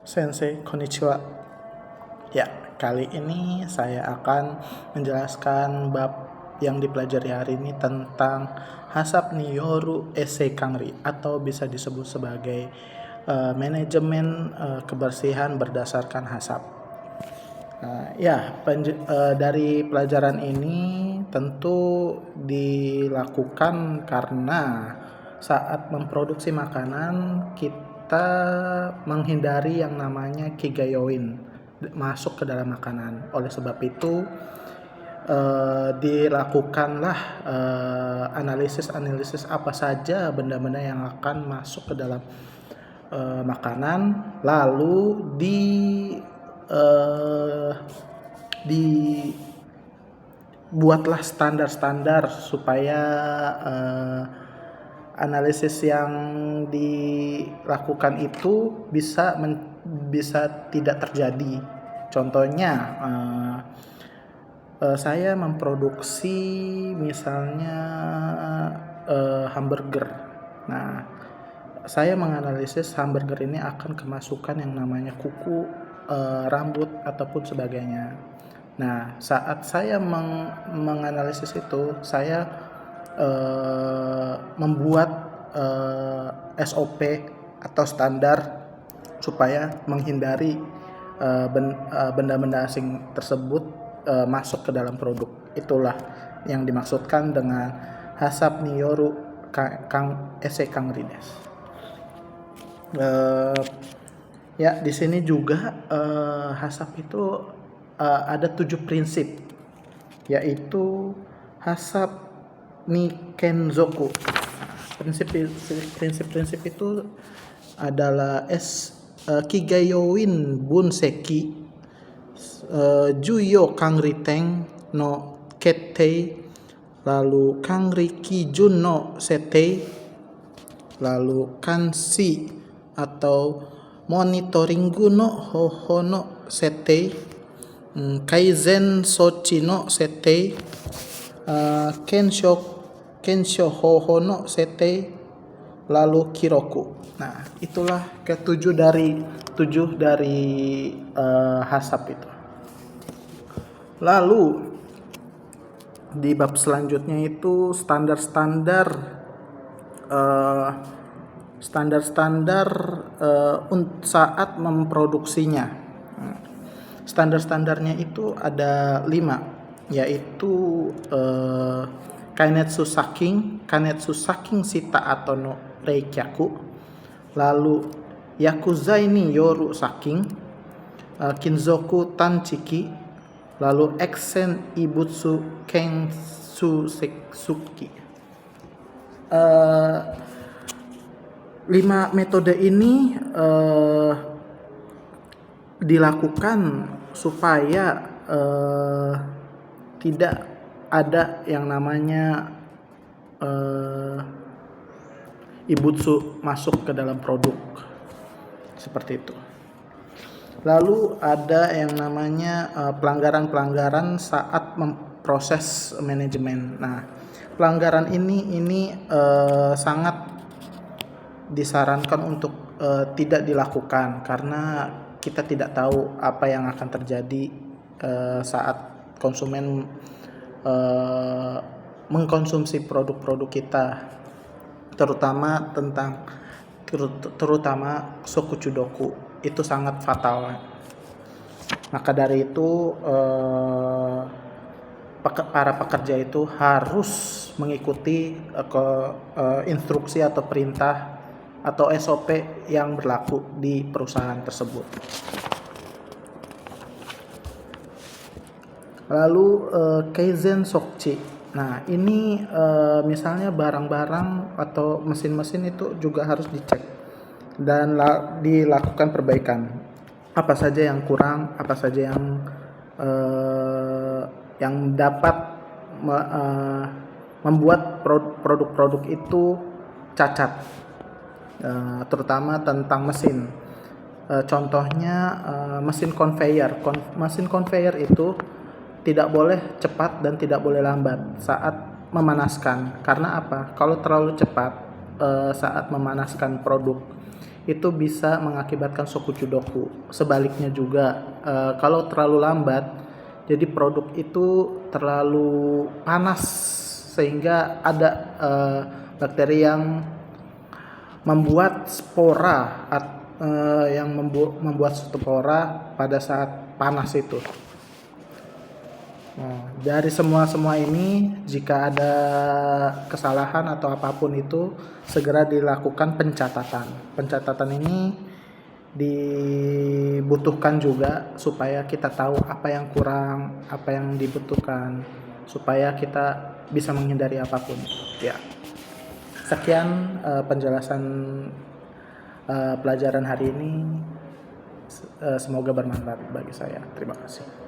Sensei, konnichiwa. Ya, kali ini saya akan menjelaskan bab yang dipelajari hari ini tentang Hasap Niyoru Ese Kangri, atau bisa disebut sebagai manajemen kebersihan berdasarkan hasap. Dari pelajaran ini tentu dilakukan karena saat memproduksi makanan kita menghindari yang namanya kigayoin masuk ke dalam makanan. Oleh sebab itu dilakukanlah analisis apa saja benda-benda yang akan masuk ke dalam makanan, lalu dibuatlah standar-standar supaya analisis yang dilakukan itu bisa tidak terjadi. Contohnya, saya memproduksi misalnya hamburger. Nah, saya menganalisis hamburger ini akan kemasukan yang namanya kuku, rambut ataupun sebagainya. Nah, saat saya menganalisis itu, saya membuat SOP atau standar supaya menghindari benda-benda asing tersebut masuk ke dalam produk. Itulah yang dimaksudkan dengan Hasap Niyoru Ese Kangri desu. Di sini juga hasap itu ada 7 prinsip, yaitu hasap Nikenzoku. Prinsip-prinsip itu adalah Kigayoin Bunseki, Juyo Kangriteng no Kettei, lalu Kangri Kijun no Setei, lalu Kanshi atau monitoringu no hoho no setei, kaizen sochi no setei, kensho hoho no setei, lalu kiroku. Nah, itulah ke-7 dari hasap itu. Lalu di bab selanjutnya itu standar-standar saat memproduksinya. Standar-standarnya itu ada 5, yaitu Kanetsu Saking Shita Ato no Reikyaku, lalu Yakuzai ni Yoru Saking, Kinzoku Tanchiki, lalu Eksen Ibutsu Kensu Seksuki. 5 metode ini dilakukan supaya tidak ada yang namanya ibutsu masuk ke dalam produk, seperti itu. Lalu ada yang namanya pelanggaran-pelanggaran saat memproses manajemen. Nah, pelanggaran ini sangat disarankan untuk tidak dilakukan, karena kita tidak tahu apa yang akan terjadi saat konsumen mengkonsumsi produk-produk kita, terutama sokuchudoku. Itu sangat fatal. Maka dari itu para pekerja itu harus mengikuti instruksi atau perintah atau SOP yang berlaku di perusahaan tersebut. Lalu Kaizen Sokchi. Nah, ini misalnya barang-barang atau mesin-mesin itu juga harus dicek dan dilakukan perbaikan. Apa saja yang kurang, apa saja yang dapat membuat produk-produk itu cacat, terutama tentang mesin. Contohnya mesin conveyor. Mesin conveyor itu tidak boleh cepat dan tidak boleh lambat saat memanaskan. Karena apa? Kalau terlalu cepat saat memanaskan produk, itu bisa mengakibatkan sokucudoku. Sebaliknya juga, kalau terlalu lambat, jadi produk itu terlalu panas sehingga ada bakteri yang membuat spora membuat spora pada saat panas itu. Nah, dari semua ini, jika ada kesalahan atau apapun itu, segera dilakukan pencatatan. Pencatatan ini dibutuhkan juga supaya kita tahu apa yang kurang, apa yang dibutuhkan, supaya kita bisa menghindari apapun. Ya, sekian penjelasan pelajaran hari ini. Semoga bermanfaat bagi saya. Terima kasih.